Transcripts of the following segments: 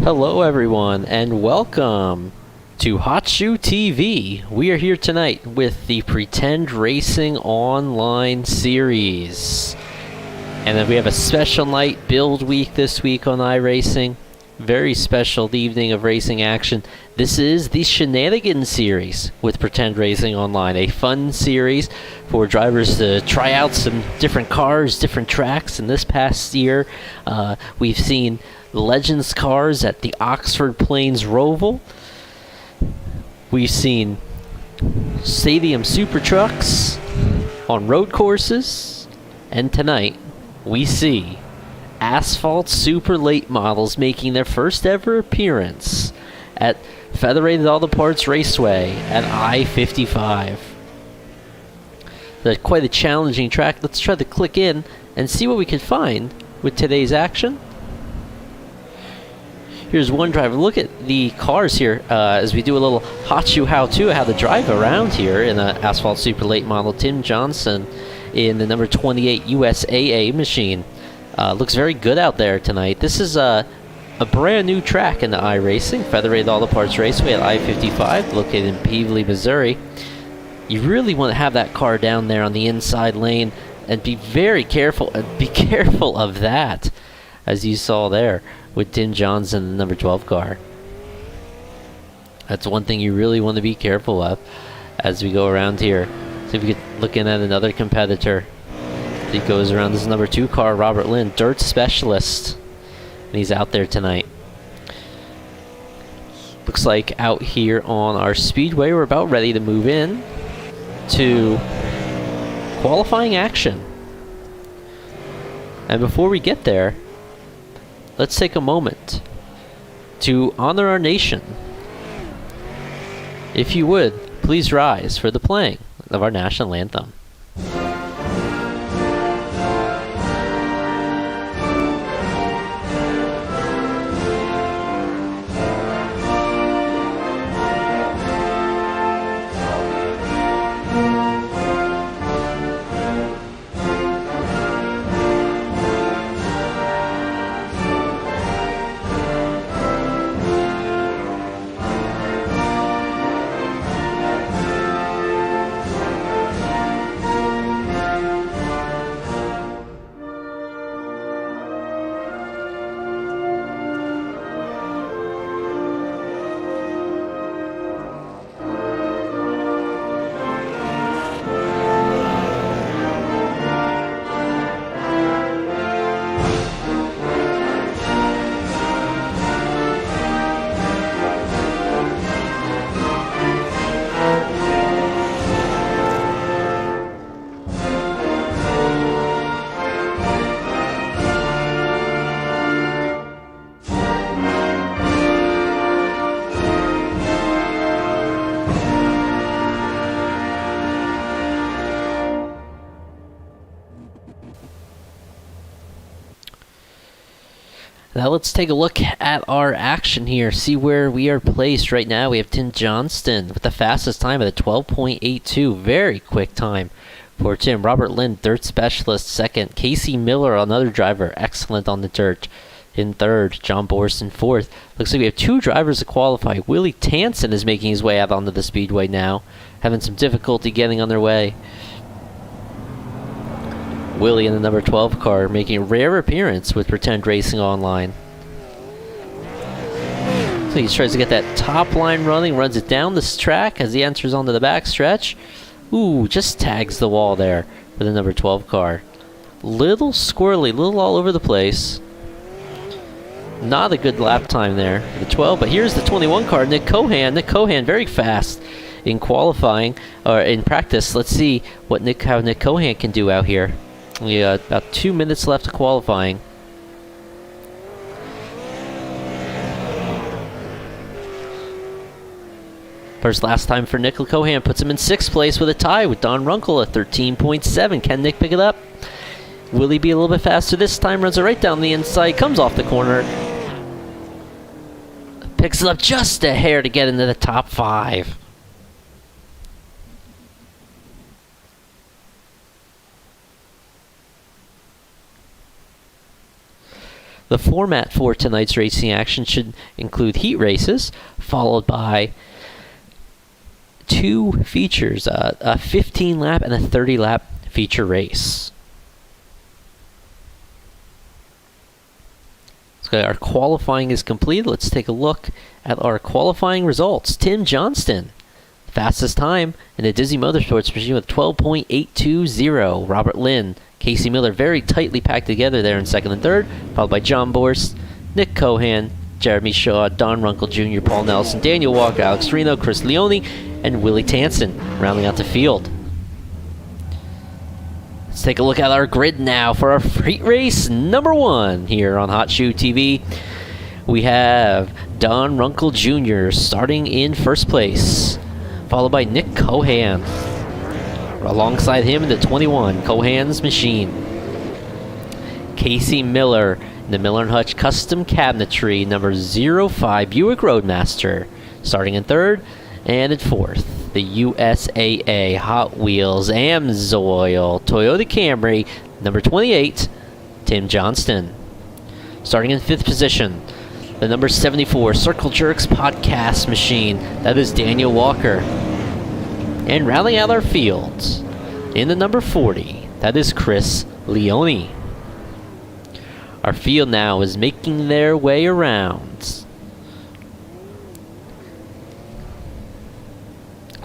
Hello, everyone, and welcome to Hot Shoe TV. We are here tonight with the Pretend Racing Online series. And then we have a special night build week this week on iRacing. Very special evening of racing action. This is the Shenanigans Series with Pretend Racing Online. A fun series for drivers to try out some different cars, different tracks. And this past year, we've seen Legends cars at the Oxford Plains Roval. We've seen Stadium Super Trucks on road courses. And tonight, we see Asphalt Super Late Models making their first ever appearance at Federated Auto Parts Raceway at I-55. That's quite a challenging track. Let's try to click in and see what we can find with today's action. Here's one driver. Look at the cars here as we do a little hot shoe how-to, how to drive around here in an Asphalt Super Late Model. Tim Johnson in the number 28 USAA machine. Looks very good out there tonight. This is a brand new track in the iRacing, Federated Auto Parts Raceway at I-55, located in Peevely, Missouri. You really want to have that car down there on the inside lane and be very careful. Be careful of that, as you saw there with Tim Johnson, the number 12 car. That's one thing you really want to be careful of as we go around here. See if we can look in at another competitor. He goes around. This is number 2 car, Robert Lynn, dirt specialist, and he's out there tonight. Looks like out here on our speedway, we're about ready to move in to qualifying action. And before we get there, let's take a moment to honor our nation. If you would, please rise for the playing of our national anthem. Now let's take a look at our action here, see where we are placed right now. We have Tim Johnston with the fastest time at a 12.82. Very quick time for Tim. Robert Lynn, dirt specialist, second. Casey Miller, another driver, excellent on the dirt, in third. John Borson, fourth. Looks like we have 2 drivers to qualify. Willie Tansen is making his way out onto the speedway now, having some difficulty getting on their way. Willie in the number 12 car making a rare appearance with Pretend Racing Online. So he tries to get that top line running, runs it down this track as he enters onto the back stretch. Ooh, just tags the wall there for the number 12 car. Little squirrely, little all over the place. Not a good lap time there for the 12, but here's the 21 car, Nick Cohan. Nick Cohan very fast in qualifying, or in practice. Let's see how Nick Cohan can do out here. We got about 2 minutes left of qualifying. First last time for Nick Cohan puts him in 6th place with a tie with Don Runkle at 13.7. Can Nick pick it up? Will he be a little bit faster this time? Runs it right down the inside, comes off the corner. Picks it up just a hair to get into the top 5. The format for tonight's racing action should include heat races, followed by 2 features, a 15-lap and a 30-lap feature race. So our qualifying is complete. Let's take a look at our qualifying results. Tim Johnston, fastest time in the Disney Motorsports machine with 12.820. Robert Lynn, Casey Miller, very tightly packed together there in second and third, followed by John Borst, Nick Cohan, Jeremy Shaw, Don Runkle Jr., Paul Nelson, Daniel Walker, Alex Reno, Chris Leone, and Willie Tansen rounding out the field. Let's take a look at our grid now for our heat race number 1 here on Hot Shoe TV. We have Don Runkle Jr. starting in first place, followed by Nick Cohan. Alongside him in the 21, Cohan's machine. Casey Miller in the Miller & Hutch Custom Cabinetry number 05 Buick Roadmaster, starting in third, and in fourth, the USAA Hot Wheels Amsoil Toyota Camry number 28, Tim Johnston. Starting in fifth position, the number 74 Circle Jerks Podcast Machine, that is Daniel Walker. And rounding out our fields, in the number 40, that is Chris Leone. Our field now is making their way around.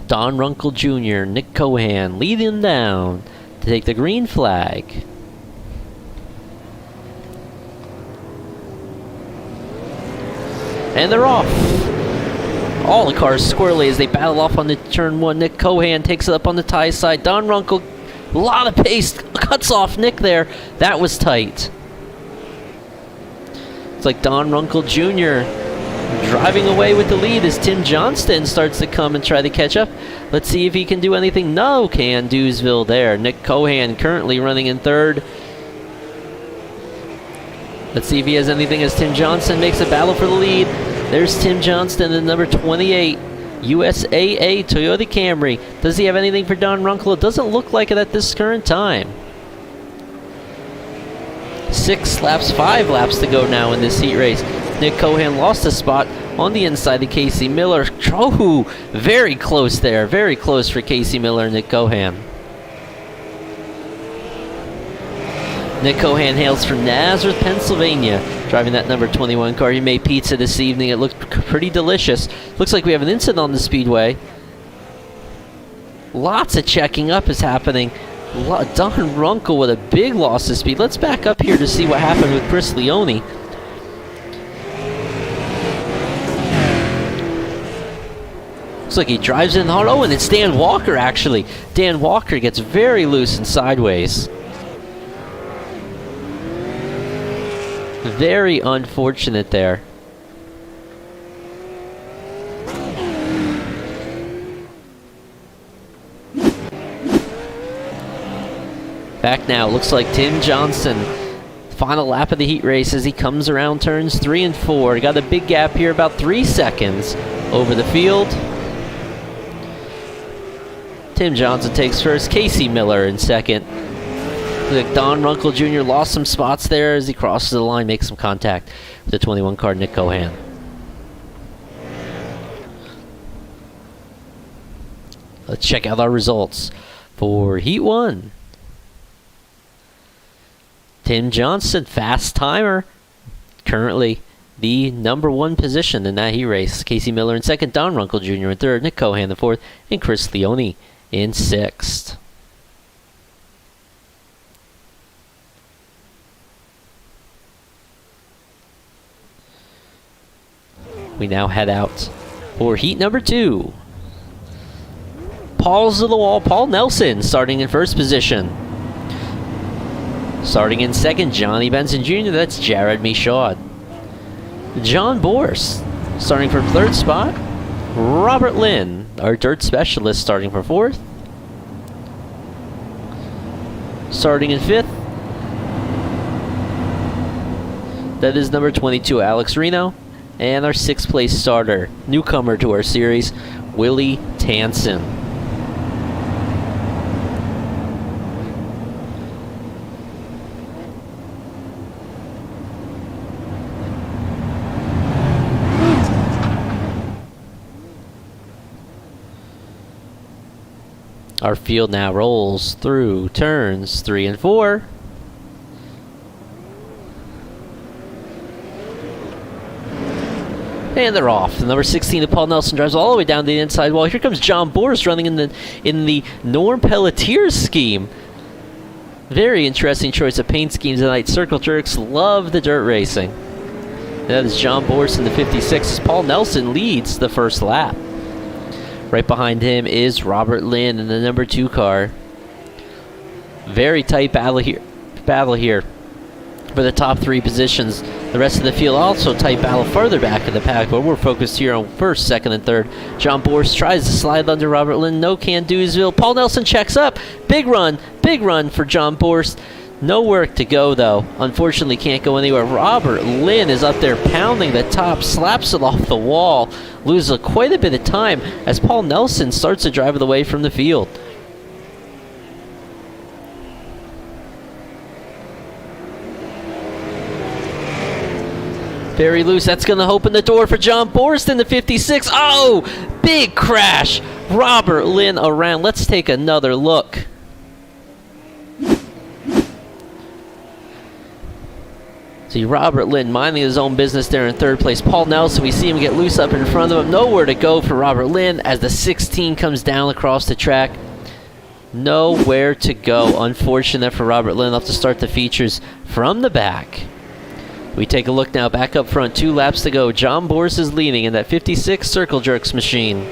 Don Runkle Jr., Nick Cohan leading down to take the green flag. And they're off. All the cars squirrely as they battle off on the turn 1. Nick Cohan takes it up on the tie side. Don Runkle, a lot of pace, cuts off Nick there. That was tight. It's like Don Runkle Jr. driving away with the lead as Tim Johnston starts to come and try to catch up. Let's see if he can do anything. No can-do'sville there. Nick Cohan currently running in third. Let's see if he has anything as Tim Johnston makes a battle for the lead. There's Tim Johnston in number 28, USAA Toyota Camry. Does he have anything for Don Runkle? It doesn't look like it at this current time. 5 laps to go now in this heat race. Nick Cohan lost a spot on the inside of Casey Miller. Oh, very close there. Very close for Casey Miller and Nick Cohan. Nick Cohan hails from Nazareth, Pennsylvania, driving that number 21 car. He made pizza this evening. It looked pretty delicious. Looks like we have an incident on the speedway. Lots of checking up is happening. Don Runkle with a big loss of speed. Let's back up here to see what happened with Chris Leone. Looks like he drives in hard. Oh, and it's Dan Walker, actually. Dan Walker gets very loose and sideways. Very unfortunate there. Back now, looks like Tim Johnston. Final lap of the heat race as he comes around turns 3 and 4. Got a big gap here, about 3 seconds over the field. Tim Johnston takes first, Casey Miller in second. Looks like Don Runkle Jr. lost some spots there as he crosses the line, makes some contact with the 21 car, Nick Cohan. Let's check out our results for Heat 1. Tim Johnston, fast timer, currently the number 1 position in that heat race. Casey Miller in second, Don Runkle Jr. in third, Nick Cohan in fourth, and Chris Leone in sixth. We now head out for heat number 2. Paul's to the wall, Paul Nelson starting in first position. Starting in second, Johnny Benson Jr., that's Jared Michaud. John Borst starting from third spot. Robert Lynn, our dirt specialist, starting for fourth. Starting in fifth, that is number 22, Alex Reno. And our 6th place starter, newcomer to our series, Willie Tansen. Our field now rolls through turns 3 and 4. And they're off. The number 16 of Paul Nelson drives all the way down the inside wall. Here comes John Boris running in the Norm Pelletier scheme. Very interesting choice of paint schemes tonight. Circle Jerks love the dirt racing. That is John Boris in the 56 as Paul Nelson leads the first lap. Right behind him is Robert Lynn in the number 2 car. Very tight battle here for the top 3 positions. The rest of the field also tight battle further back in the pack, but we're focused here on first, second, and third. John Boris tries to slide under Robert Lynn. No can do'sville. Paul Nelson checks up. Big run for John Boris. Nowhere to go, though. Unfortunately, can't go anywhere. Robert Lynn is up there pounding the top, slaps it off the wall, loses quite a bit of time as Paul Nelson starts to drive it away from the field. Very loose. That's going to open the door for John Boris in the 56. Oh, big crash. Robert Lynn around. Let's take another look. See Robert Lynn minding his own business there in third place. Paul Nelson, we see him get loose up in front of him. Nowhere to go for Robert Lynn as the 16 comes down across the track. Nowhere to go. Unfortunate for Robert Lynn. He'll have to start the features from the back. We take a look now back up front. 2 laps to go. John Boris is leading in that 56 Circle Jerks machine.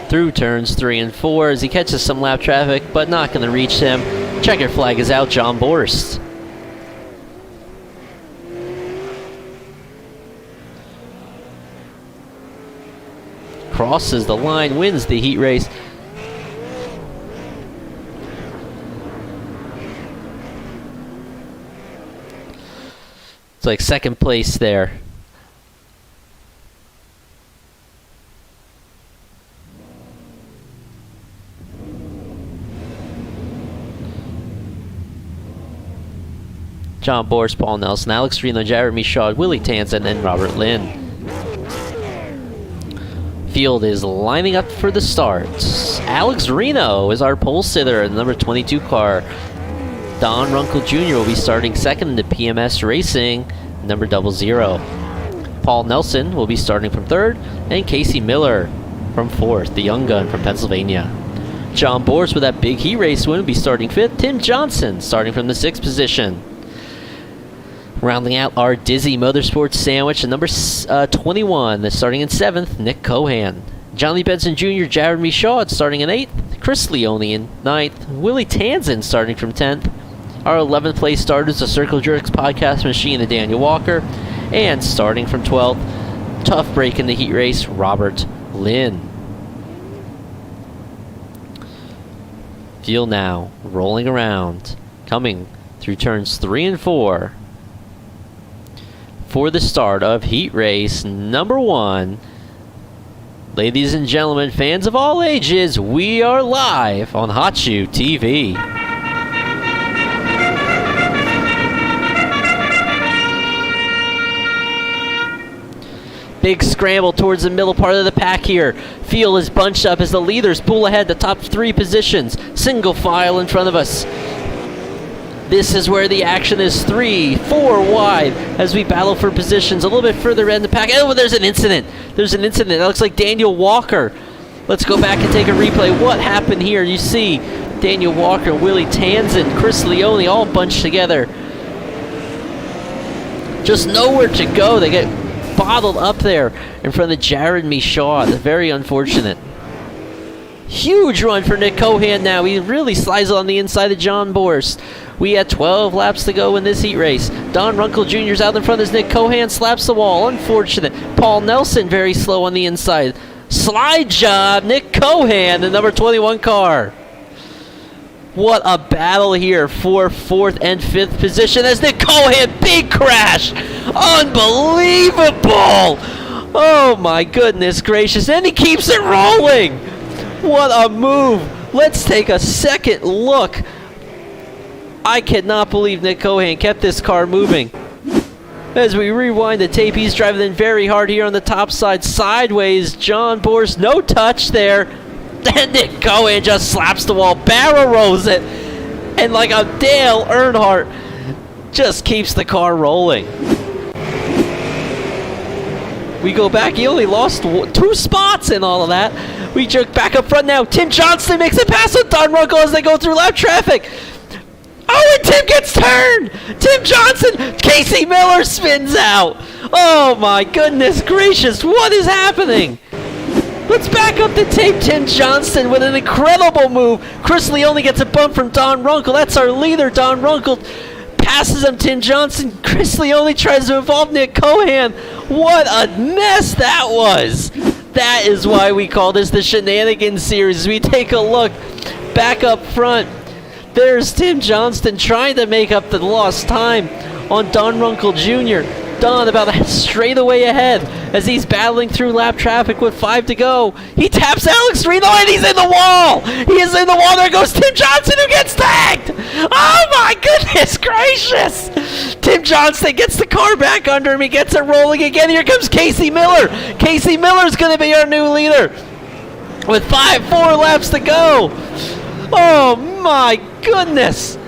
Through turns 3 and 4 as he catches some lap traffic, but not going to reach him. Checker flag is out. John Boris. Crosses the line, wins the heat race. It's like second place there. John Boris, Paul Nelson, Alex Reno, Jeremy Shaw, Willie Tanzen, and Robert Lynn. Field is lining up for the start. Alex Reno is our pole sitter in the number 22 car. Don Runkle Jr. will be starting second in the PMS Racing, number 00. Paul Nelson will be starting from third, and Casey Miller from fourth, the young gun from Pennsylvania. John Boris with that big heat race win will be starting fifth. Tim Johnson starting from the 6th position. Rounding out our Dizzy Motorsports sandwich, the number 21, starting in 7th, Nick Cohan. Johnny Benson Jr., Jared Michaud starting in 8th, Chris Leone in 9th, Willie Tanzen starting from 10th. Our 11th place starters, the Circle Jerks podcast machine, the Daniel Walker, and starting from 12th, tough break in the heat race, Robert Lynn. Field now rolling around, coming through turns 3 and 4. For the start of heat race number 1. Ladies and gentlemen, fans of all ages, we are live on Hot Shoe TV. Big scramble towards the middle part of the pack here. Field is bunched up as the leaders pull ahead the top 3 positions. Single file in front of us. This is where the action is 3, 4 wide as we battle for positions a little bit further in the pack. Oh, there's an incident. There's an incident. That looks like Daniel Walker. Let's go back and take a replay. What happened here? You see Daniel Walker, Willie Tanzen, Chris Leone all bunched together. Just nowhere to go. They get bottled up there in front of Jared Michaud. Very unfortunate. Huge run for Nick Cohan now. He really slides on the inside of John Boris. We had 12 laps to go in this heat race. Don Runkle Jr.'s out in front as Nick Cohan slaps the wall. Unfortunate. Paul Nelson very slow on the inside. Slide job. Nick Cohan, the number 21 car. What a battle here for 4th and 5th position as Nick Cohan, big crash. Unbelievable. Oh my goodness gracious. And he keeps it rolling. What a move. Let's take a second look. I cannot believe Nick Cohan kept this car moving. As we rewind the tape, he's driving in very hard here on the top side. Sideways, John Borst, no touch there. Then Nick Cohan just slaps the wall, barrel rolls it, and like a Dale Earnhardt, just keeps the car rolling. We go back, he only lost 2 spots in all of that. We jerk back up front now. Tim Johnston makes a pass with Don Runkle as they go through lap traffic. Oh, and Tim gets turned! Tim Johnson! Casey Miller spins out! Oh my goodness gracious, what is happening? Let's back up the tape. Tim Johnston with an incredible move. Chris Leone gets a bump from Don Runkle. That's our leader. Don Runkle passes him. Tim Johnson. Chris Leone tries to involve Nick Cohan. What a mess that was! That is why we call this the Shenanigans Series. We take a look back up front. There's Tim Johnston trying to make up the lost time on Don Runkle Jr. Don about a straightaway ahead as he's battling through lap traffic with 5 to go. He taps Alex Reno and he's in the wall! He is in the wall. There goes Tim Johnson who gets tagged! Oh my goodness gracious! Tim Johnston gets the car back under him. He gets it rolling again. Here comes Casey Miller. Casey Miller's going to be our new leader with 4 laps to go. Oh my goodness!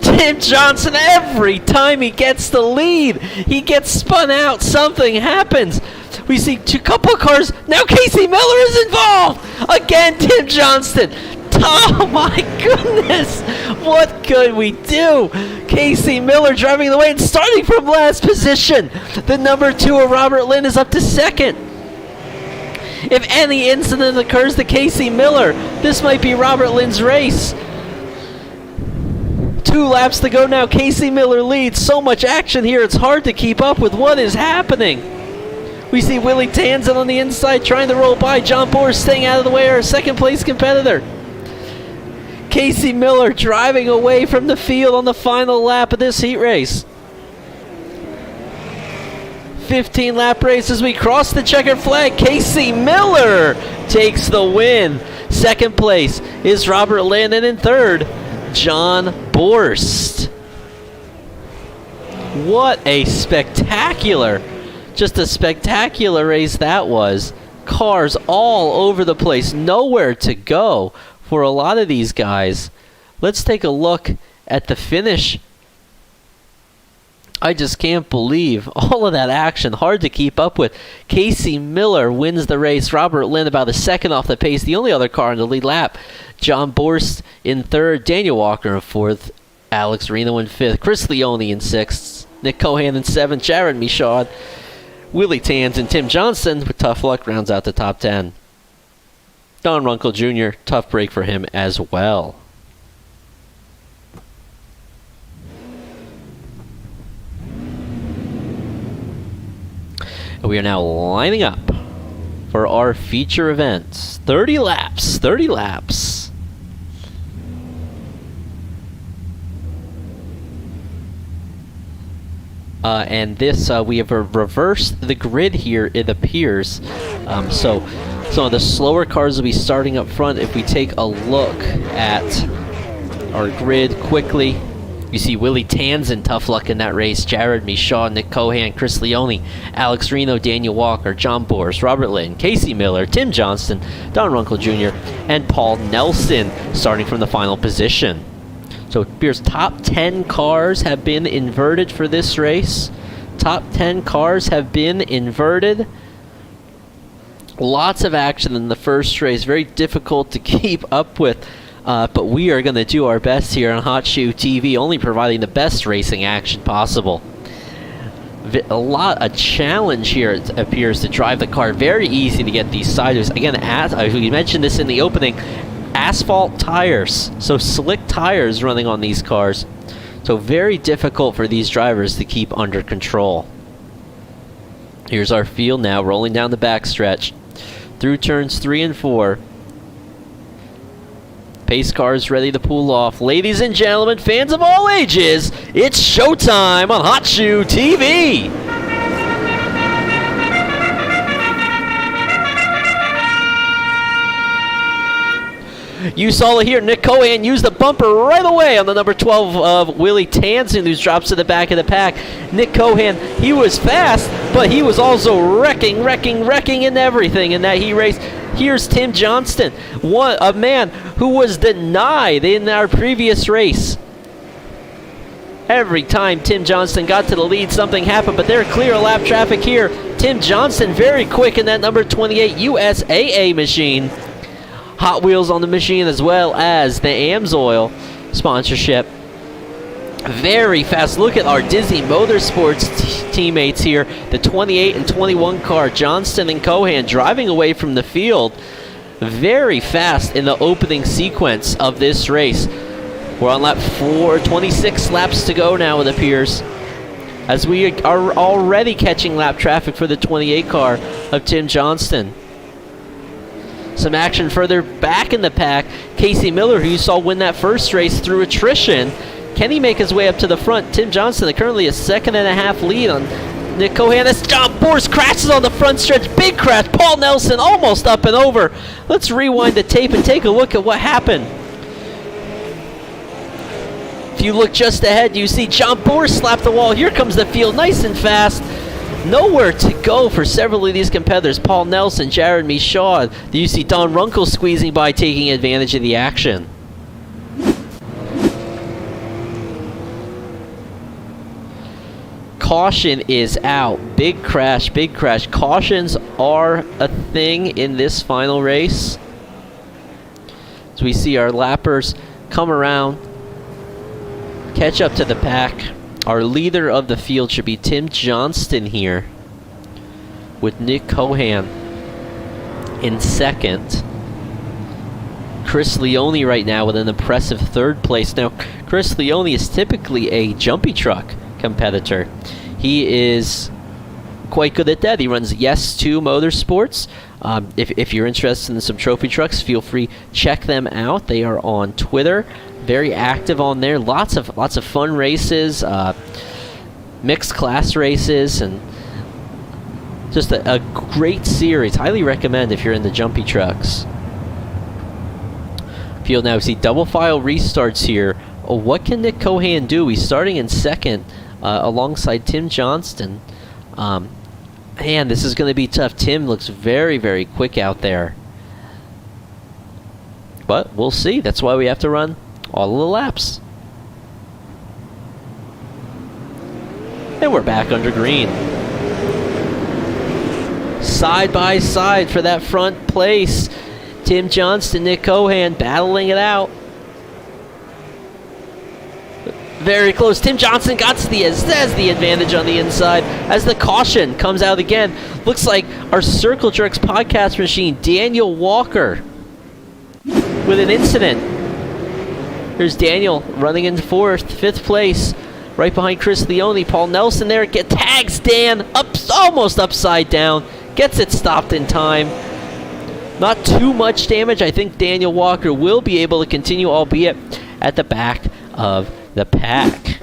Tim Johnson, every time he gets the lead, he gets spun out. Something happens. We see a couple of cars. Now Casey Miller is involved. Again, Tim Johnston. Oh my goodness! What could we do? Casey Miller driving the way and starting from last position. The number 2 of Robert Lynn is up to second. If any incident occurs to Casey Miller, this might be Robert Lynn's race. 2 laps to go now. Casey Miller leads. So much action here, it's hard to keep up with what is happening. We see Willie Tanzen on the inside trying to roll by. John Bohr staying out of the way, our second place competitor. Casey Miller driving away from the field on the final lap of this heat race. 15 lap race as we cross the checkered flag. Casey Miller takes the win. Second place is Robert Landon, in third, John Borst. What a spectacular, just a spectacular race that was. Cars all over the place, nowhere to go for a lot of these guys. Let's take a look at the finish. I just can't believe all of that action. Hard to keep up with. Casey Miller wins the race. Robert Lynn about a second off the pace. The only other car in the lead lap. John Borst in third. Daniel Walker in fourth. Alex Reno in fifth. Chris Leone in sixth. Nick Cohan in seventh. Jared Michaud. Willie Tanz and Tim Johnson, with tough luck, rounds out the top 10. Don Runkle Jr., tough break for him as well. We are now lining up for our feature events. 30 laps, 30 laps. And this, we have reversed the grid here, it appears. So some of the slower cars will be starting up front. If we take a look at our grid quickly, you see Willie Tanzen, tough luck in that race. Jared Michaud, Nick Cohan, Chris Leone, Alex Reno, Daniel Walker, John Boris, Robert Lynn, Casey Miller, Tim Johnston, Don Runkle Jr., and Paul Nelson starting from the final position. So it appears top 10 cars have been inverted for this race. Top 10 cars have been inverted. Lots of action in the first race. Very difficult to keep up with. But we are going to do our best here on Hot Shoe TV, only providing the best racing action possible. A challenge here, it appears, to drive the car. Very easy to get these sideways. Again, as we mentioned this in the opening, asphalt tires, so slick tires running on these cars. So very difficult for these drivers to keep under control. Here's our field now, rolling down the backstretch through turns 3 and 4. Pace cars ready to pull off. Ladies and gentlemen, fans of all ages, it's showtime on Hot Shoe TV. You saw it here. Nick Cohan used the bumper right away on the number 12 of Willie Tansen, who drops to the back of the pack. Nick Cohan, he was fast, but he was also wrecking in everything in that heat race. Here's Tim Johnston, a man who was denied in our previous race. Every time Tim Johnston got to the lead, something happened, but they're clear of lap traffic here. Tim Johnston very quick in that number 28 USAA machine. Hot Wheels on the machine, as well as the AMSOIL sponsorship. Very fast. Look at our Disney Motorsports teammates here. The 28 and 21 car, Johnston and Cohan, driving away from the field. Very fast in the opening sequence of this race. We're on lap 4, 26 laps to go now, it appears, as we are already catching lap traffic for the 28 car of Tim Johnston. Some action further back in the pack. Casey Miller, who you saw win that first race through attrition, can he make his way up to the front? Tim Johnston, currently a 2.5 lead on Nick Cohan. As John Borst crashes on the front stretch. Big crash. Paul Nelson almost up and over. Let's rewind the tape and take a look at what happened. If you look just ahead, you see John Borst slap the wall. Here comes the field, nice and fast. Nowhere to go for several of these competitors. Paul Nelson, Jared Michaud. You see Don Runkle squeezing by, taking advantage of the action. Caution is out. Big crash, big crash. Cautions are a thing in this final race. As we see our lappers come around, catch up to the pack. Our leader of the field should be Tim Johnston here, with Nick Cohan in second. Chris Leone right now with an impressive third place. Now, Chris Leone is typically a jumpy truck competitor. He is quite good at that. He runs Yes2 Motorsports. If you're interested in some trophy trucks, feel free, check them out. They are on Twitter. Very active on there. Lots of fun races, mixed class races, and just a great series. Highly recommend if you're in the jumpy trucks. Field now, we see double file restarts here. Oh, what can Nick Cohan do? He's starting in second alongside Tim Johnston. Man, this is going to be tough. Tim looks very, very quick out there. But we'll see. That's why we have to run all of the laps. And we're back under green. Side by side for that front place. Tim Johnston, Nick Cohan battling it out. Very close. Tim Johnston has the advantage on the inside as the caution comes out again. Looks like our Circle Jerks podcast machine, Daniel Walker, with an incident. Here's Daniel running in fifth place, right behind Chris Leone. Paul Nelson there, tags Dan, almost upside down, gets it stopped in time. Not too much damage. I think Daniel Walker will be able to continue, albeit at the back of the pack.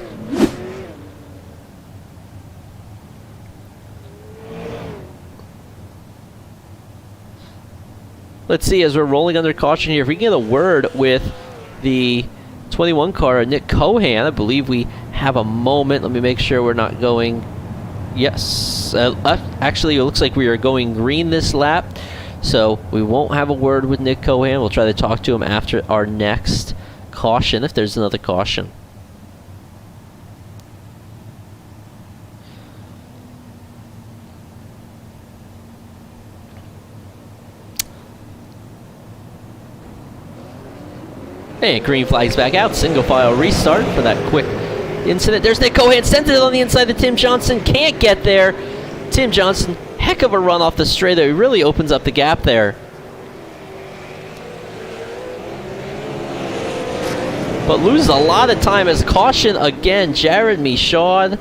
Let's see, as we're rolling under caution here, if we can get a word with the 21 car, Nick Cohan. I believe we have a moment. Let me make sure we're not going. Yes. Actually, it looks like we are going green this lap, so we won't have a word with Nick Cohan. We'll try to talk to him after our next caution, if there's another caution. And green flag's back out. Single file restart for that quick incident. There's Nick Cohan. Sent it on the inside of Tim Johnston. Can't get there. Tim Johnston, heck of a run off the straight. He really opens up the gap there. But loses a lot of time as caution again. Jared Michaud,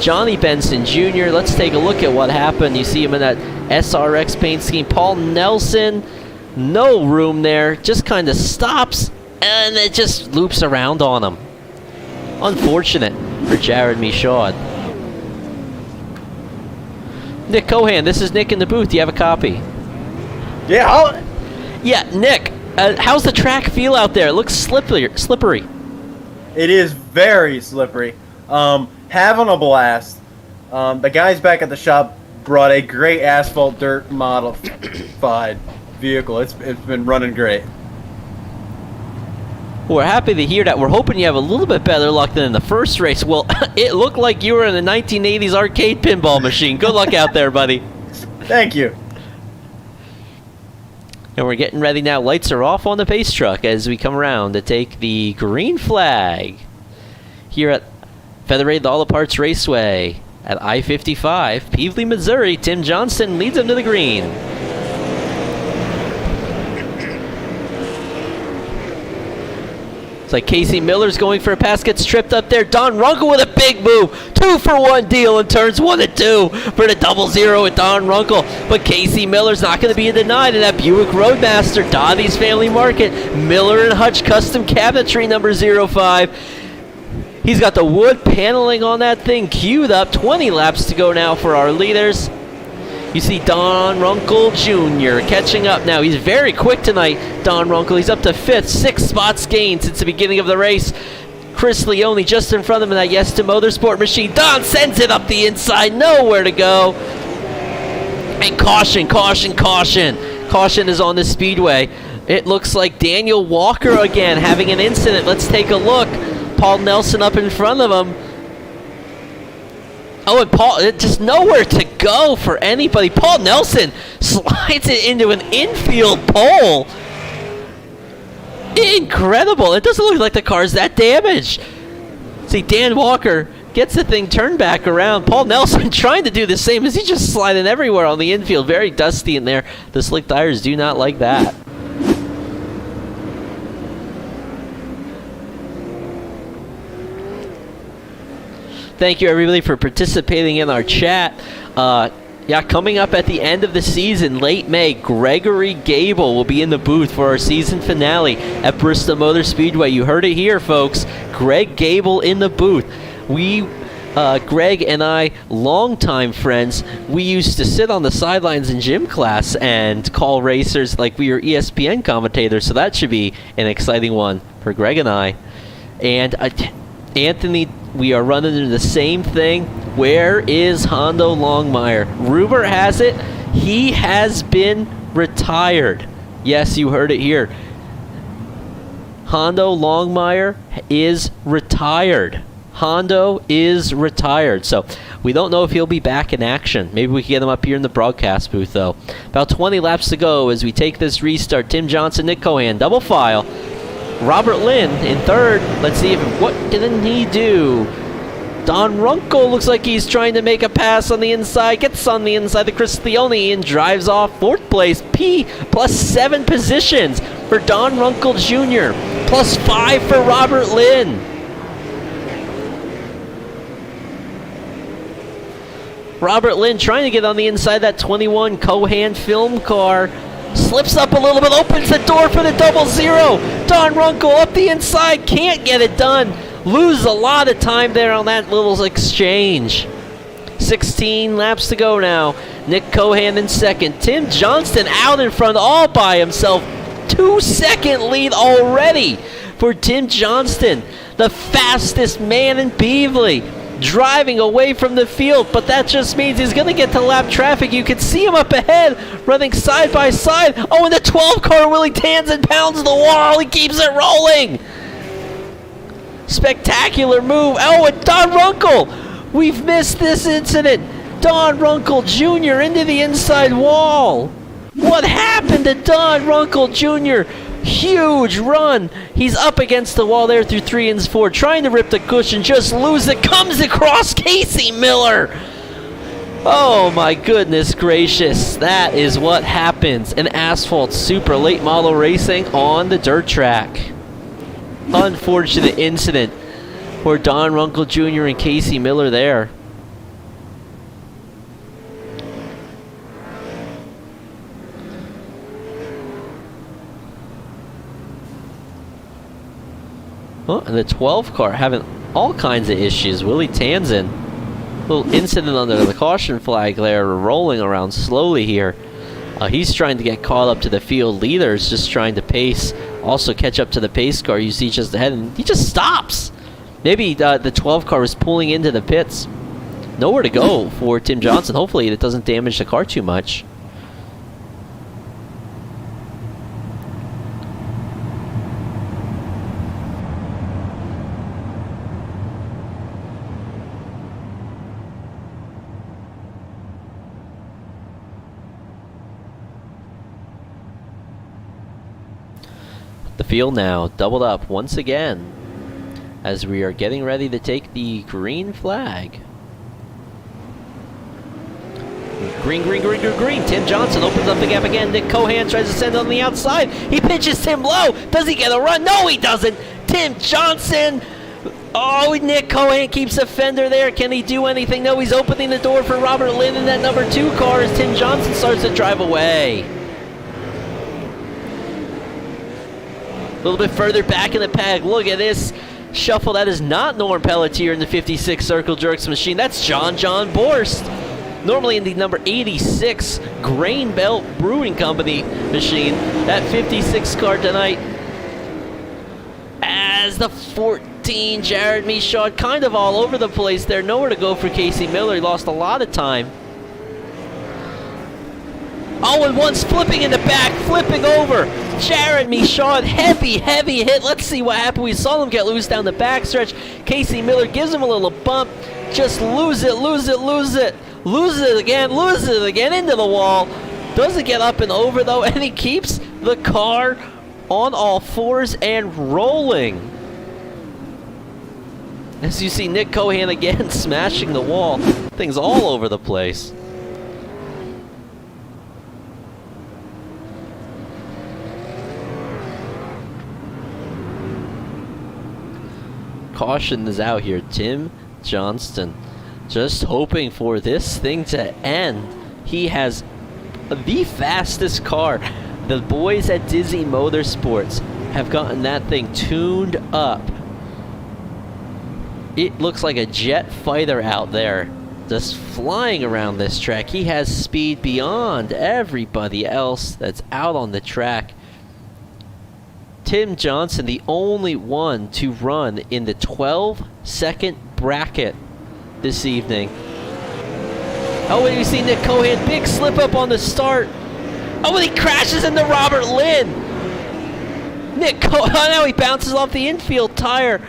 Johnny Benson Jr. Let's take a look at what happened. You see him in that SRX paint scheme. Paul Nelson, no room there. Just kind of stops. And it just loops around on him. Unfortunate for Jared Michaud. Nick Cohan, this is Nick in the booth. Do you have a copy? Yeah. Yeah, Nick. how's the track feel out there? It looks slippery. It is very slippery. Having a blast. The guys back at the shop brought a great Asphalt dirt modified vehicle. It's been running great. We're happy to hear that. We're hoping you have a little bit better luck than in the first race. Well, it looked like you were in a 1980s arcade pinball machine. Good luck out there, buddy. Thank you. And we're getting ready now. Lights are off on the pace truck as we come around to take the green flag here at Federated Auto Parts Raceway at I-55, Peevely, Missouri. Tim Johnston leads them to the green. It's like Casey Miller's going for a pass, gets tripped up there. Don Runkle with a big move. 2-for-1 deal and turns 1 and 2 for the 0-0 with Don Runkle. But Casey Miller's not going to be denied in that Buick Roadmaster, Dottie's Family Market. Miller and Hutch Custom Cabinetry number 05. He's got the wood paneling on that thing queued up. 20 laps to go now for our leaders. You see Don Runkle Jr. catching up now. He's very quick tonight, Don Runkle. He's up to 5th, 6 spots gained since the beginning of the race. Chris Leone just in front of him in that Yes to Motorsport machine. Don sends it up the inside, nowhere to go. And caution, caution, caution. Caution is on the speedway. It looks like Daniel Walker again having an incident. Let's take a look. Paul Nelson up in front of him. Oh, and Paul, just nowhere to go for anybody. Paul Nelson slides it into an infield pole. Incredible. It doesn't look like the car's that damaged. See, Dan Walker gets the thing turned back around. Paul Nelson trying to do the same as he's just sliding everywhere on the infield. Very dusty in there. The slick tires do not like that. Thank you, everybody, for participating in our chat. Yeah, coming up at the end of the season, late May, Gregory Gable will be in the booth for our season finale at Bristol Motor Speedway. You heard it here, folks. Greg Gable in the booth. Greg and I, longtime friends, we used to sit on the sidelines in gym class and call racers like we were ESPN commentators, so that should be an exciting one for Greg and I. And Anthony, we are running into the same thing. Where is Hondo Longmire? Rumor has it he has been retired. Yes, you heard it here. Hondo Longmire is retired. Hondo is retired. So we don't know if he'll be back in action. Maybe we can get him up here in the broadcast booth, though. About 20 laps to go as we take this restart. Tim Johnson, Nick Cohan, double file. Robert Lynn in third. Let's see what can he do. Don Runkle looks like he's trying to make a pass on the inside. Gets on the inside of Chris Leone and drives off 4th place. P plus 7 positions for Don Runkle Jr. Plus 5 for Robert Lynn. Robert Lynn trying to get on the inside of that 21 Cohan film car. Slips up a little bit, opens the door for the 0-0. Don Runkle up the inside, can't get it done. Lose a lot of time there on that little exchange. 16 laps to go now. Nick Cohan in second. Tim Johnston out in front all by himself. 2-second lead already for Tim Johnston, the fastest man in Peevely. Driving away from the field, but that just means he's going to get to lap traffic. You can see him up ahead, running side by side. Oh, and the 12 car, Willie Tanzen pounds the wall. He keeps it rolling. Spectacular move. Oh, and Don Runkle. We've missed this incident. Don Runkle Jr. into the inside wall. What happened to Don Runkle Jr.? Huge run. He's up against the wall there through 3 and 4, trying to rip the cushion, just lose it. Comes across Casey Miller. Oh my goodness gracious. That is what happens in Asphalt Super Late Model Racing on the dirt track. Unfortunate incident for Don Runkle Jr. and Casey Miller there. Oh, and the 12 car having all kinds of issues. Willie Tanzen, little incident under the caution flag there, rolling around slowly here He's trying to get caught up to the field leaders, just trying to pace, also catch up to the pace car you see just ahead, and he just stops. Maybe the 12 car was pulling into the pits. Nowhere to go for Tim Johnson. Hopefully it doesn't damage the car too much. The field now doubled up once again as we are getting ready to take the green flag. Green, green, green, green, green. Tim Johnson opens up the gap again. Nick Cohan tries to send it on the outside. He pitches Tim low. Does he get a run? No, he doesn't. Tim Johnson. Oh, Nick Cohan keeps a fender there. Can he do anything? No, he's opening the door for Robert Lynn in that number 2 car as Tim Johnson starts to drive away. A little bit further back in the pack. Look at this shuffle. That is not Norm Pelletier in the 56 Circle Jerks machine. That's John Borst. Normally in the number 86 Grain Belt Brewing Company machine. That 56 car tonight. As the 14 Jared Michaud kind of all over the place there. Nowhere to go for Casey Miller. He lost a lot of time. Oh, and one's flipping in the back, flipping over. Jared Michaud, heavy hit. Let's see what happened. We saw him get loose down the backstretch. Casey Miller gives him a little bump. Just lose it. Loses it again into the wall. Doesn't get up and over though, and he keeps the car on all fours and rolling. As you see Nick Cohan again smashing the wall. Things all over the place. Caution is out here. Tim Johnston just hoping for this thing to end. He has the fastest car. The boys at Dizzy Motorsports have gotten that thing tuned up. It looks like a jet fighter out there, just flying around this track. He has speed beyond everybody else that's out on the track. Tim Johnson, the only one to run in the 12-second bracket this evening. Oh, and you see Nick Cohan, big slip up on the start. Oh, and he crashes into Robert Lynn. Nick Cohan, now he bounces off the infield tire.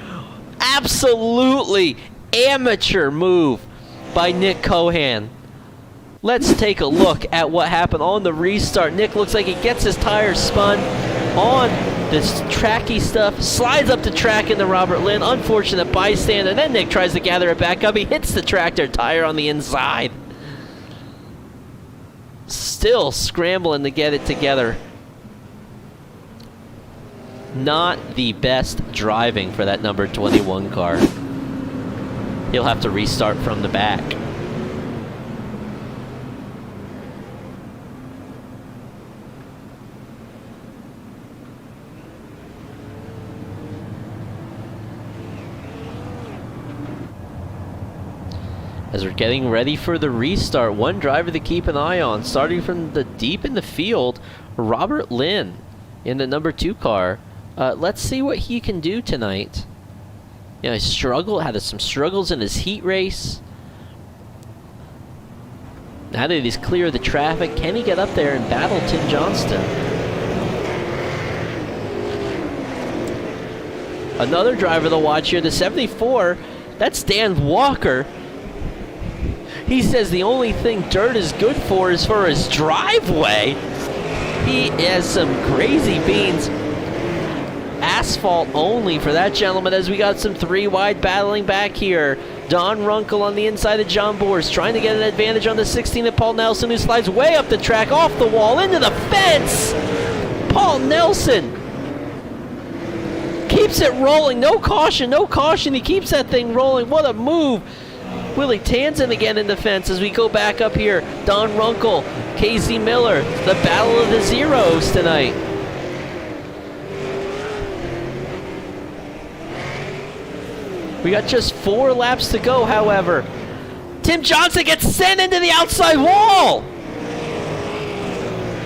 Absolutely amateur move by Nick Cohan. Let's take a look at what happened on the restart. Nick looks like he gets his tires spun on this tracky stuff, slides up the track into Robert Lynn. Unfortunate bystander. Then Nick tries to gather it back up. He hits the tractor tire on the inside. Still scrambling to get it together. Not the best driving for that number 21 car. He'll have to restart from the back. As we're getting ready for the restart, one driver to keep an eye on, starting from the deep in the field, Robert Lynn in the number 2 car. Let's see what he can do tonight. You know, he had some struggles in his heat race. Now that he's clear of the traffic, can he get up there and battle Tim Johnston? Another driver to watch here, the 74, that's Dan Walker. He says the only thing dirt is good for is for his driveway. He has some crazy beans. Asphalt only for that gentleman, as we got some 3 wide battling back here. Don Runkle on the inside of John Borst, trying to get an advantage on the 16 of Paul Nelson, who slides way up the track, off the wall, into the fence. Paul Nelson keeps it rolling. No caution. He keeps that thing rolling. What a move. Willie Tanzen again in defense as we go back up here. Don Runkle, Casey Miller, the battle of the zeros tonight. We got just 4 laps to go, however. Tim Johnson gets sent into the outside wall.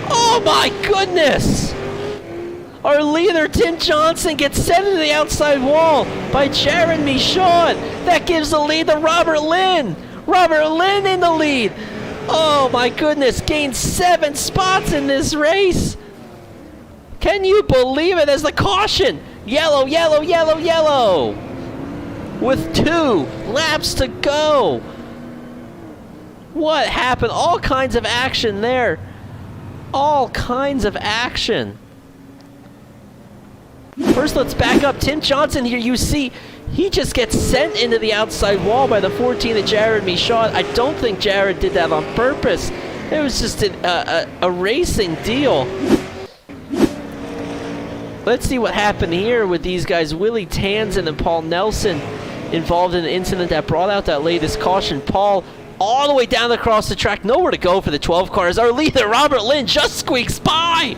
Oh my goodness! Our leader, Tim Johnson, gets sent into the outside wall by Jared Michaud. That gives the lead to Robert Lynn. Robert Lynn in the lead. Oh my goodness, gained 7 spots in this race. Can you believe it? As the caution, yellow, yellow, yellow, yellow. With 2 laps to go. What happened? All kinds of action there. All kinds of action. First, let's back up. Tim Johnson here, you see, he just gets sent into the outside wall by the 14 of Jared Michaud. I don't think Jared did that on purpose. It was just a racing deal. Let's see what happened here with these guys. Willie Tanzen and Paul Nelson involved in an incident that brought out that latest caution. Paul all the way down across the track, nowhere to go for the 12 cars. Our leader, Robert Lynn, just squeaks by.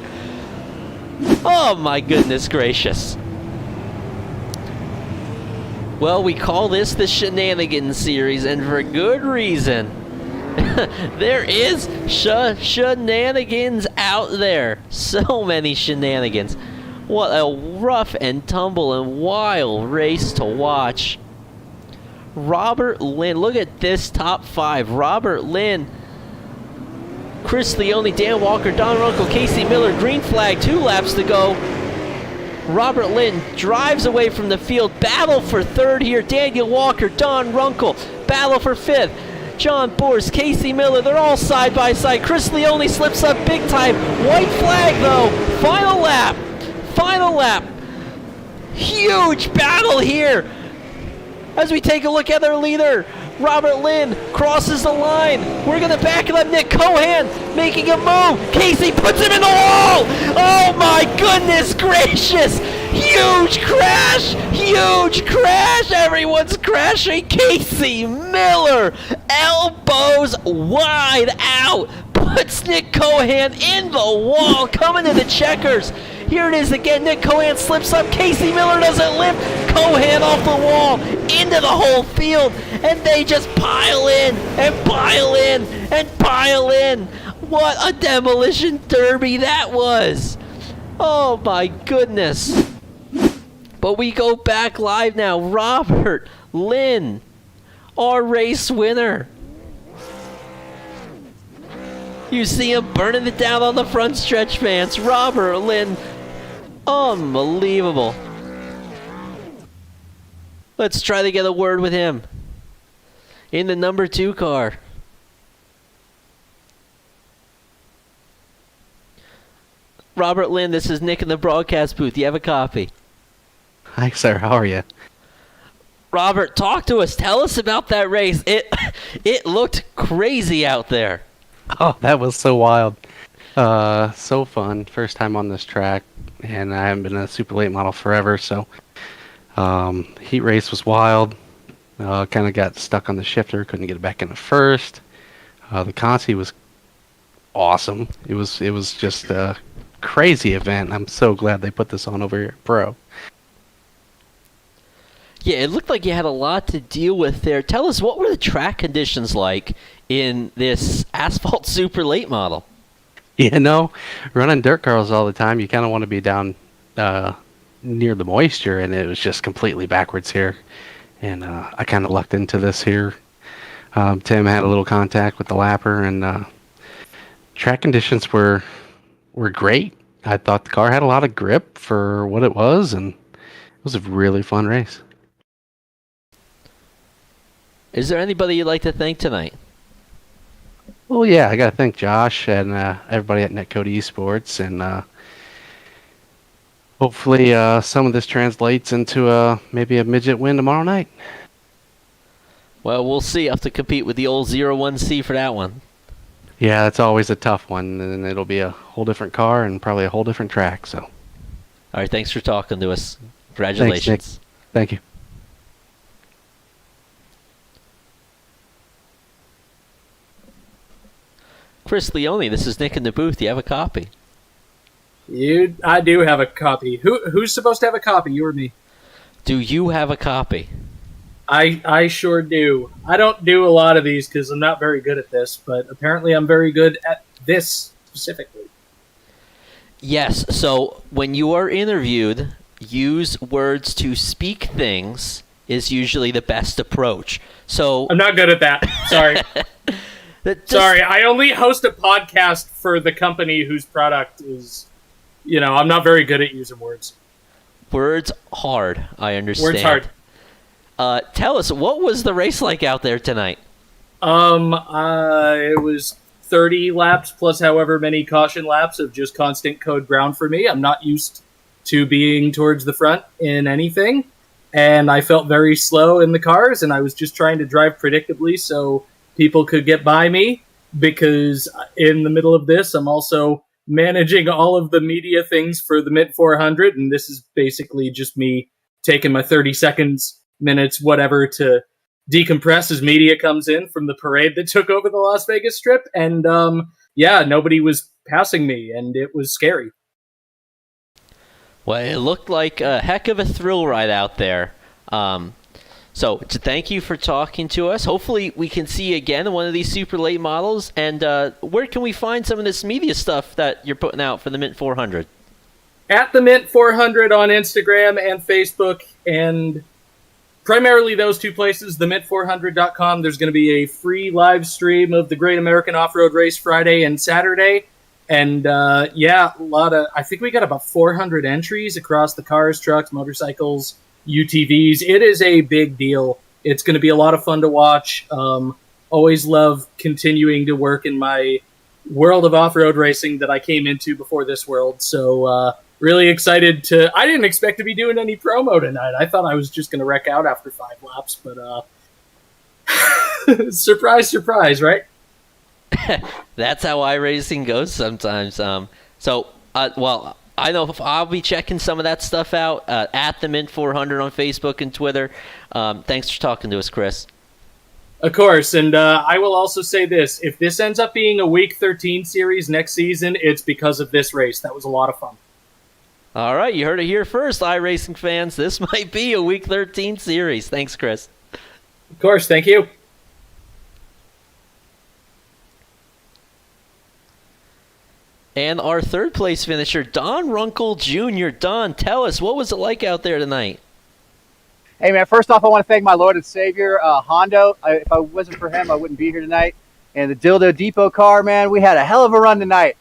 Oh my goodness gracious. Well, we call this the Shenanigans Series, and for good reason. There is shenanigans out there. So many shenanigans. What a rough and tumble and wild race to watch. Robert Lynn, look at this top 5. Robert Lynn, Chris Leone, Dan Walker, Don Runkle, Casey Miller, green flag, 2 laps to go. Robert Lynn drives away from the field. Battle for 3rd here. Daniel Walker, Don Runkle, battle for 5th. John Bors, Casey Miller, they're all side by side. Chris Leone slips up big time. White flag though. Final lap. Final lap. Huge battle here. As we take a look at our leader, Robert Lynn crosses the line. We're going to back up Nick Cohan, making a move. Casey puts him in the wall. Oh my goodness gracious. Huge crash. Huge crash. Everyone's crashing. Casey Miller, elbows wide out, puts Nick Cohan in the wall, coming to the checkers. Here it is again. Nick Cohan slips up. Casey Miller doesn't lift. Cohan off the wall into the whole field. And they just pile in and pile in and pile in. What a demolition derby that was. Oh my goodness. But we go back live now. Robert Lynn, our race winner. You see him burning it down on the front stretch, fans. Robert Lynn. Unbelievable. Let's try to get a word with him. In the number 2 car. Robert Lynn, this is Nick in the broadcast booth. You have a copy. Hi, sir. How are you? Robert, talk to us. Tell us about that race. It looked crazy out there. Oh, that was so wild. So fun. First time on this track, and I haven't been a super late model forever, so heat race was wild. Kind of got stuck on the shifter, couldn't get it back into first. The Consi was awesome. It was just a crazy event. I'm so glad they put this on over here at Pro. Yeah, it looked like you had a lot to deal with there. Tell us, what were the track conditions like in this Asphalt super late model? You know, running dirt cars all the time, you kind of want to be down near the moisture, and it was just completely backwards here. And I kind of lucked into this here. Tim had a little contact with the lapper, and track conditions were great. I thought the car had a lot of grip for what it was, and it was a really fun race. Is there anybody you'd like to thank tonight? Well, yeah, I got to thank Josh and everybody at Netcode Esports, and hopefully some of this translates into maybe a midget win tomorrow night. Well, we'll see. I'll have to compete with the old 01C for that one. Yeah, that's always a tough one, and it'll be a whole different car and probably a whole different track. So, all right, thanks for talking to us. Congratulations. Thanks, Nick. Thank you. Chris Leone, this is Nick in the booth. Do you have a copy? I do have a copy. Who's supposed to have a copy? You or me? Do you have a copy? I sure do. I don't do a lot of these because I'm not very good at this, but apparently I'm very good at this specifically. Yes. So when you are interviewed, use words to speak things is usually the best approach. So I'm not good at that. Sorry. that just- Sorry, I only host a podcast for the company whose product is, I'm not very good at using words. Words hard. I understand. Words hard. Tell us, what was the race like out there tonight? It was 30 laps plus however many caution laps of just constant code ground for me. I'm not used to being towards the front in anything, and I felt very slow in the cars, and I was just trying to drive predictably so people could get by me, because in the middle of this, I'm also managing all of the media things for the Mint 400, and this is basically just me taking my 30 seconds, minutes, whatever, to decompress as media comes in from the parade that took over the Las Vegas Strip. And nobody was passing me, and it was scary. Well, it looked like a heck of a thrill ride out there. So thank you for talking to us. Hopefully we can see you again in one of these super late models. And where can we find some of this media stuff that you're putting out for the Mint 400? At the Mint 400 on Instagram and Facebook, and primarily those two places, themint400.com. There's going to be a free live stream of the Great American Off-Road Race Friday and Saturday. And I think we got about 400 entries across the cars, trucks, motorcycles, UTVs. It is a big deal. It's going to be a lot of fun to watch. Always love continuing to work in my world of off-road racing that I came into before this world. So really excited to... I didn't expect to be doing any promo tonight. I thought I was just going to wreck out after 5 laps, but surprise, surprise, right? That's how iRacing goes sometimes. I know I'll be checking some of that stuff out at the Mint 400 on Facebook and Twitter. Thanks for talking to us, Chris. Of course, and I will also say this. If this ends up being a Week 13 series next season, it's because of this race. That was a lot of fun. All right, you heard it here first, iRacing fans. This might be a Week 13 series. Thanks, Chris. Of course, thank you. And our third place finisher, Don Runkle Jr. Don, tell us, what was it like out there tonight? Hey, man, first off, I want to thank my Lord and Savior, Hondo. If I wasn't for him, I wouldn't be here tonight. And the Dildo Depot car, man, we had a hell of a run tonight.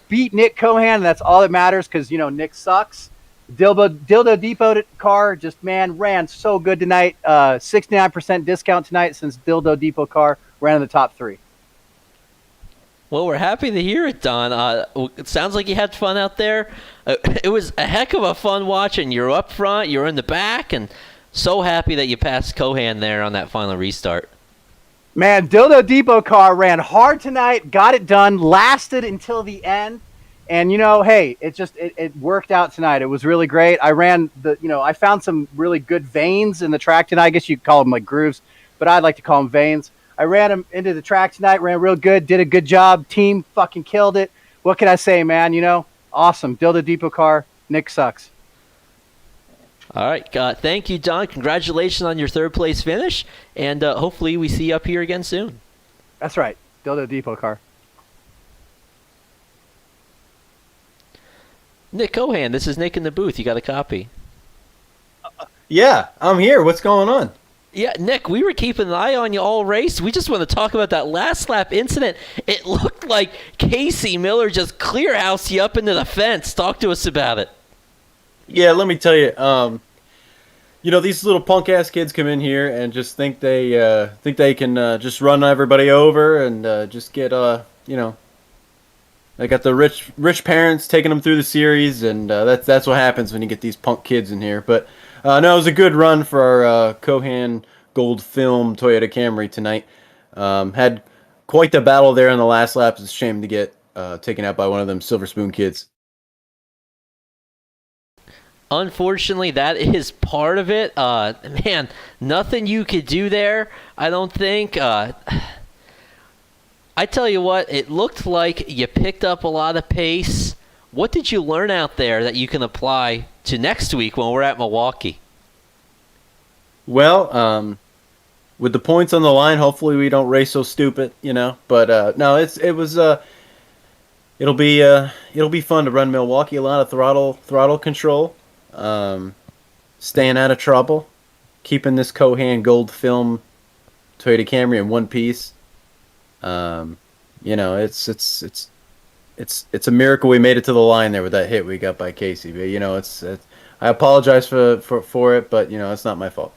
Beat Nick Cohan, and that's all that matters because, Nick sucks. Dildo Depot car just, man, ran so good tonight. 69% discount tonight since Dildo Depot car ran in the top 3. Well, we're happy to hear it, Don. It sounds like you had fun out there. It was a heck of a fun watching. You're up front, you're in the back, and so happy that you passed Cohan there on that final restart. Man, Dildo Depot car ran hard tonight, got it done, lasted until the end. And, hey, it worked out tonight. It was really great. I ran I found some really good veins in the track tonight. I guess you could call them like grooves, but I'd like to call them veins. I ran them into the track tonight, ran real good, did a good job. Team fucking killed it. What can I say, man? Awesome. Dildo Depot car. Nick sucks. All right. Thank you, Don. Congratulations on your third place finish. And hopefully we see you up here again soon. That's right. Dildo Depot car. Nick Cohan, this is Nick in the booth. You got a copy? Yeah, I'm here. What's going on? Yeah, Nick, we were keeping an eye on you all race. We just want to talk about that last lap incident. It looked like Casey Miller just clearhoused you up into the fence. Talk to us about it. Yeah, let me tell you. These little punk ass kids come in here and just think they can just run everybody over and just get they got the rich parents taking them through the series, and that's what happens when you get these punk kids in here. But no, it was a good run for our Cohan Gold Film Toyota Camry tonight. Had quite the battle there in the last lap. It's a shame to get taken out by one of them Silver Spoon kids. Unfortunately, that is part of it. Man, nothing you could do there, I don't think. I tell you what, it looked like you picked up a lot of pace. What did you learn out there that you can apply to next week when we're at Milwaukee? Well, with the points on the line, hopefully we don't race so stupid, But no, it was It'll be fun to run Milwaukee. A lot of throttle control, staying out of trouble, keeping this Cohan Gold Film Toyota Camry in one piece. It's a miracle we made it to the line there with that hit we got by Casey. But I apologize for it, but it's not my fault.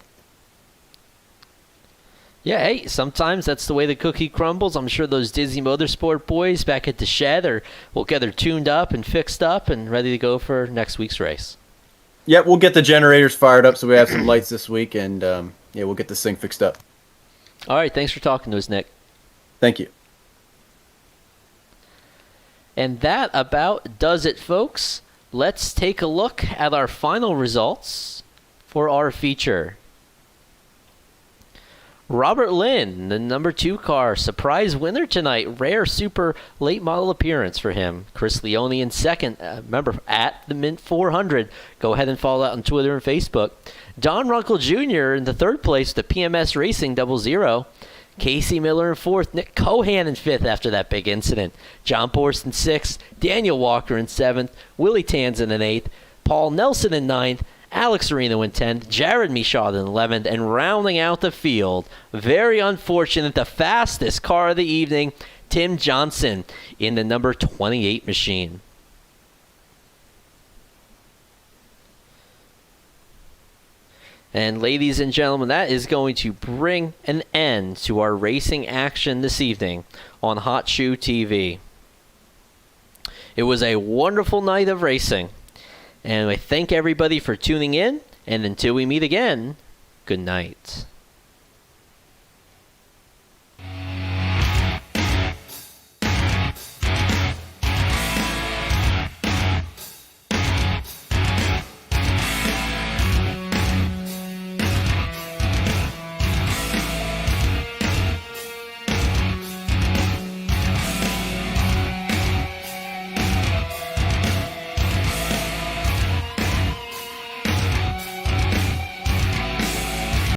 Yeah, hey, sometimes that's the way the cookie crumbles. I'm sure those Dizzy Motorsport boys back at the shed will get her tuned up and fixed up and ready to go for next week's race. Yeah, we'll get the generators fired up so we have some lights this week, and we'll get this thing fixed up. All right, thanks for talking to us, Nick. Thank you. And that about does it, folks. Let's take a look at our final results for our feature. Robert Lynn, the number 2 car, surprise winner tonight. Rare super late model appearance for him. Chris Leone in second. Remember, at the Mint 400. Go ahead and follow that on Twitter and Facebook. Don Runkle Jr. in the 3rd place, the PMS Racing 00. Casey Miller in 4th. Nick Cohan in 5th after that big incident. John Borst in 6th. Daniel Walker in 7th. Willie Tanzan in 8th. Paul Nelson in 9th. Alex Areno in 10th, Jared Michaud in 11th, and rounding out the field, very unfortunate, the fastest car of the evening, Tim Johnson in the number 28 machine. And ladies and gentlemen, that is going to bring an end to our racing action this evening on Hot Shoe TV. It was a wonderful night of racing. And I thank everybody for tuning in, and until we meet again, good night.